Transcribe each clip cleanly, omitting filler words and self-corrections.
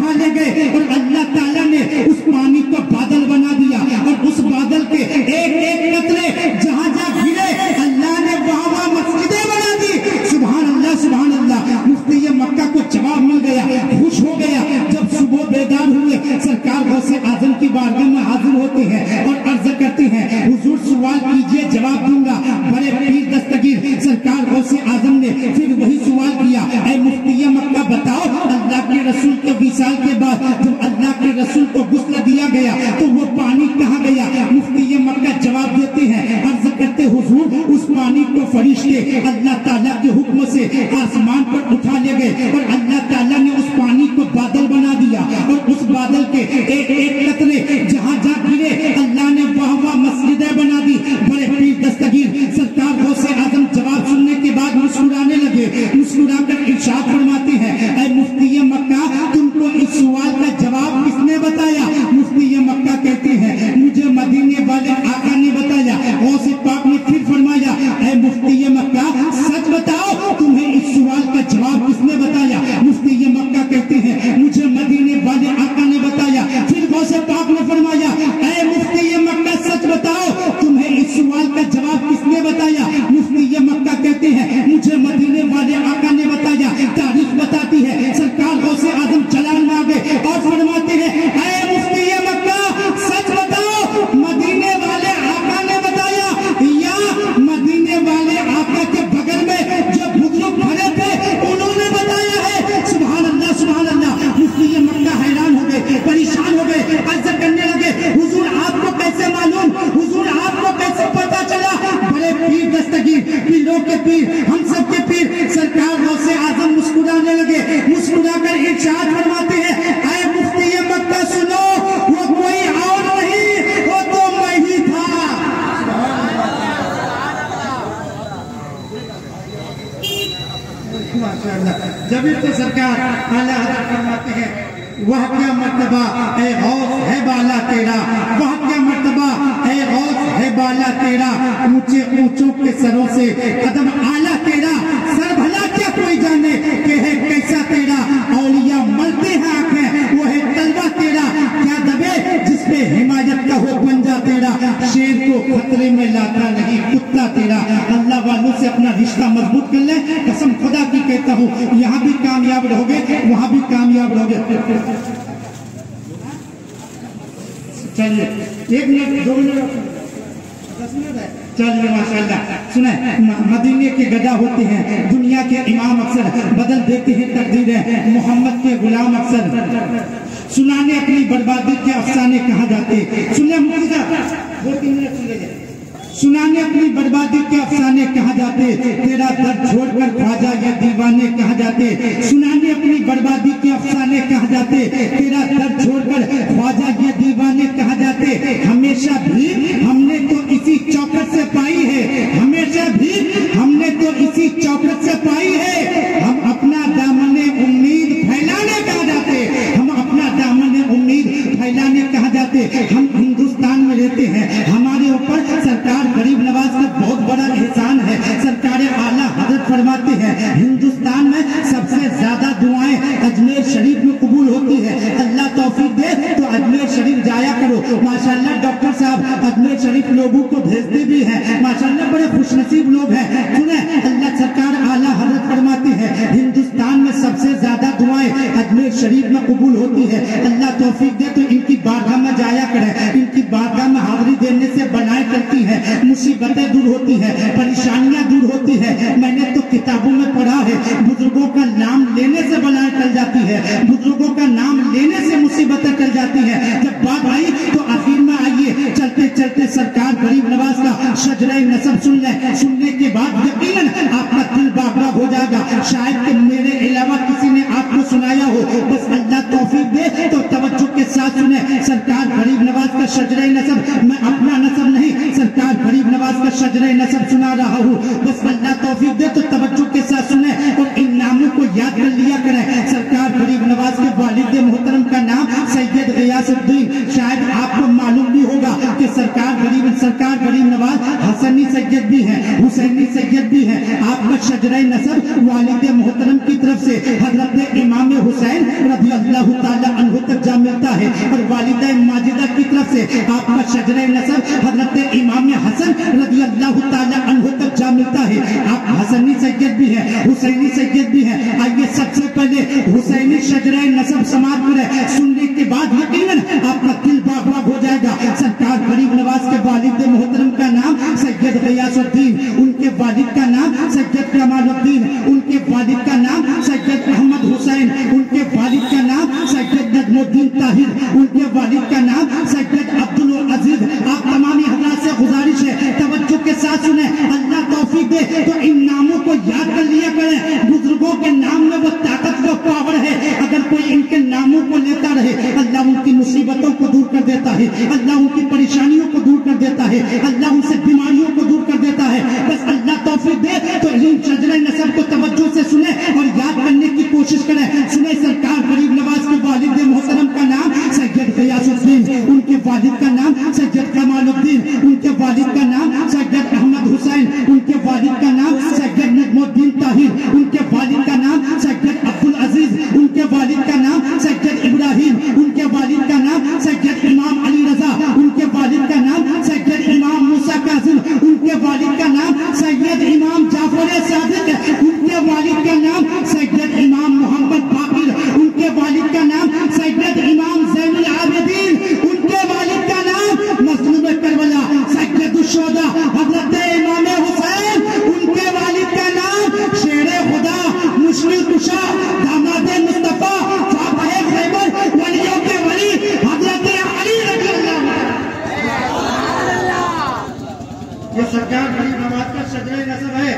उठा ले गए और अल्लाह ताला ने उस पानी को बादल बना दिया और उस बादल के एक एक कतरे जहां जहां गिरे अल्लाह ने वहां मस्जिदें बना दी। सुभान अल्लाह सुभान अल्लाह। मुफ्ती मक्का को जवाब मिल गया, खुश हो गया। जब सुबह बेदार हुए सरकार गौसे आजम की बारगाह में हाजिर होते हैं और अर्ज करते हैं हुजूर सवाल कीजिए जवाब दूंगा। बड़े पीर दस्तगीर सरकार गौसे आजम ने फिर वही सवाल किया, ऐ मुफ्ती मक्का बताओ अल्लाह के रसूल के विसाल के बाद जब अल्लाह के रसूल को गुस्ल दिया गया तो वो पानी कहाँ गया? मुफ्ती मक्का जवाब देते हैं, अर्ज करते हुजूर उस पानी को फरिश्ते अल्लाह ताला के हुक्म से आसमान पर उठा ले गए और अल्लाह ताला ने उस पानी को बादल बना दिया और उस बादल के एक एक कतरे जहां जहां गिरे अल्लाह ने वहां मस्जिदें बना दी। बड़े पीर दस्तगीर सरकार गौसे आजम जवाब सुनने के बाद मुस्कुराने लगे। मुस्कुराकर इरशाद फरमाते हैं, ऐ मुफ्ती मक्का तुमको इस सवाल का जवाब किसने बताया? मुफ्ती मक्का कहते हैं मुझे मदीने वाले आका ने बताया। गौसे पाक ने फिर फरमाया, ऐ मुफ्ती मक्का सच बताओ तुम्हें इस सवाल का जवाब किसने बताया? मुफ्ती मक्का कहते हैं मुझे मदीने वाले आका ने बताया। फिर गौसे पाक ने फरमाया, ऐ मुफ्ती मक्का सच बताओ तुम्हें इस सवाल का जवाब किसने बताया? मुफ्ती मक्का कहते हैं मुझे मदीने वाले आका ने बताया। तारीख बताती है सरकार गौसे आजम जलाल में आ गए और फरमाते हैं, ऐ मुफ्ती मक्का सच बताओ मदीने वाले आका ने बताया या मदीने वाले आका के बगल में जो बुजुर्ग खड़े थे उन्होंने बताया है? सुभान अल्लाह सुभान अल्लाह। मुफ्ती मक्का हैरान हो गए, परेशान हो गए, अर्ज करने लगे हुजूर आपको कैसे मालूम? हुजूर आपको कैसे पता चला? बड़े पीर दस्तगीर पीरों के पीर हम सब के पीर सरकार गौसे आजम मुस्कुराने लगे। मुस्कुराकर इरशाद फरमाते हैं, ऐ मुफ्ती मक्का सुनो वो कोई और नहीं वो तो मैं ही था। जब तो सरकार आला हज़रत फरमाते हैं, वह क्या मर्तबा ऐ गौस है बाला तेरा, वह क्या मर्तबा ऐ गौस है बाला तेरा, ऊंचे ऊंचों के सरों से कदम आला तेरा, सर भला क्या कोई जाने के है कैसा तेरा, औलिया मरते हैं आंखें वो है तलवा तेरा, क्या दबे जिसपे हिमायत का हो पंजा तेरा, शेर को खतरे में लाता नहीं कुत्ता तेरा। अल्लाह वालों से अपना रिश्ता मजबूत कर ले, कसम खुदा की कहता हूँ यहाँ भी कामयाब रहोगे वहाँ भी कामयाब रहोगे। चलिए 1 मिनट 2 मिनट 10 मिनट है। चलिए माशाल्लाह। सुने मदीने के गदा होते हैं, दुनिया के इमाम अक्सर बदल देते हैं तकदीरें, मोहम्मद के गुलाम अक्सर सुनाने अपनी बर्बादी के अफसाने कहाँ जाते। सुनिए मुफ्ती साहब 2-3 मिनट सुन लीजिए। सुनाने अपनी बर्बादी के अफसाने कहाँ जाते, तेरा दर्द छोड़कर ख्वाजा ये दीवाने कहाँ जाते। सुनाने अपनी बर्बादी के अफसाने कहाँ जाते, तेरा दर्द छोड़कर ख्वाजा ये दीवाने कहाँ जाते। हमेशा भी हमने तो इसी चौकट से पाई है, हमेशा भी हमने तो इसी चौकट से पाई है। हम अपना दामने उम्मीद फैलाने कहाँ जाते, हम अपना दामने उम्मीद फैलाने कहाँ जाते। हम हिंदुस्तान में रहते हैं, हमारे ऊपर सरकार गरीब नवाज का बहुत बड़ा एहसान है। सरकार आला हजरत फरमाते हैं हिंदुस्तान में सबसे ज्यादा दुआएं अजमेर शरीफ में कबूल होती है। अल्लाह तौफीक दे तो अजमेर शरीफ जाया करो। माशाल्लाह डॉक्टर साहब अजमेर शरीफ लोगों को भेजते भी हैं, माशाल्लाह बड़े खुशनसीब लोग हैं। सुने अल्लाह सरकार आला हजरत फरमाते हैं हिंदुस्तान में सबसे ज्यादा दुआएं अजमेर शरीफ में कबूल होती है। अल्लाह तौफीक दे तो इनकी बारगाह में जाया करें, इनकी बारगाह में हाजिरी देने से बनाए करती है, मुसीबतें दूर होती है, परेशानियां दूर होती है। मैंने तो किताबों में पढ़ा है बुजुर्गों का नाम लेने से बलाएं टल जाती है, बुजुर्गों का नाम लेने से मुसीबतें टल जाती है। जब बात आई तो आखिर में आइए चलते चलते सरकार गरीब नवाज का शजरे नसब सुन ले, सुनने के बाद यकीनन आपका दिल बागरा हो जाएगा। शायद कि मेरे अलावा किसी ने आपको सुनाया हो, बस अल्लाह तौफीक दे तो तवज्जो के साथ सुने। सरकार गरीब नवाज का शजरे नसब, मैं अपना नसब नहीं सरकार गरीब नवाज का शजरे नसब सुना रहा हूँ, बस अल्लाह तौफीक दे तो तवज्जो के साथ सुने और इन नामों को याद कर लिया करें। सरकार गरीब नवाज के वालिद मोहतरम का नाम सैयद गियासुद्दीन, शायद आपको मालूम भी होगा कि सरकार गरीब नवाज हसनी सैयद भी है, हुसैनी सैयद भी है। आपका शजरे नसब वालिद मोहतरम की तरफ से हजरत इमाम हुसैन रज़ी अल्लाह ताला दर्जा मिलता है। और वालिदा माजिदा की तरफ से आपका शजरे नसब हजरत इमाम हसन रज़ी अल्लाह ताला अन्हु तक जा मिलता है। आप हसनी सैयद भी है, हुसैनी सैयद भी है। आइए सबसे पहले हुसैनी शजरे नसब समाज में सुनने के बाद यकीनन आपका दिल बाग बाग हो जाएगा। सरकार गरीब नवाज के वालिद मोहतरम का नाम सैयद गयासुद्दीन, उनके वालिद का नाम सैयद कमालुद्दीन, उनके वालिद का नाम सैयद अहमद हुसैन, उनके वालिद का नाम सैयद नजमुद्दीन ताहिर, उनके वालिद का नाम सैयद अब्दुल अजीज। आप तमामी हजरात से गुजारिश है तवज्जो के साथ सुने, अल्लाह तौफीक दे तो इन नामों को याद कर लिया करें। बुजुर्गों के नाम में वो ताकत वो पावर है, अगर कोई इनके नामों को लेता रहे अल्लाह उनकी मुसीबतों को दूर कर देता है, अल्लाह उनकी परेशानियों को दूर कर देता है, अल्लाह उनसे बीमारियों को दूर कर देता है। बस अल्लाह तौफीक दे तो इन शजरे नसब को तवज्जो से सुने और याद करने की कोशिश करें। सुने सरकार गरीब नवाज के वालिद मोहतरम का नाम सैयद गयासुद्दीन, उनके वालिद का नाम सैयद कमालुद्दीन, उनके वालिद का नाम सैयद अहमद हुसैन, उनके वालिद का नाम सैयद नजमुद्दीन ताहिर, उनके वालिद का नाम सैयद अब्दुल अजीज, उनके वालिद का नाम सैयद इब्राहिम, उनके वालिद का नाम सैयद इमाम अली रजा, उनके वालिद का नाम सैयद इमाम मूसा कासिम, उनके वालिद का नाम सैयद इमाम जाफर सादिक, उनके वालिद का नाम सैयद इमाम मोहम्मद बाकिर, उनके वालिद का नाम सैयद इमाम ज़ैनुल आबिदीन, उनके वालिद का नाम मज़लूम करबला सैयद शुहदा हज़रत इमाम हुसैन, उनके वालिद का नाम शेरे खुदा मुश्किल कुशा दामादे मुस्तफा फातह खैबर वलियों के वली हज़रत अली रज़ियल्लाहु अन्हु। ये सरकार गरीब नवाज का शजरे नसब है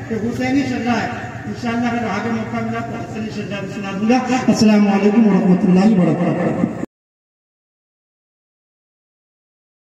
कि हुसैनी चल रहा है। इंशाअल्लाह अगर आगे मौका मिला तो हसनी शजरा भी सुना दूंगा। अस्सलामु अलैकुम व रहमतुल्लाहि व बरकातहू।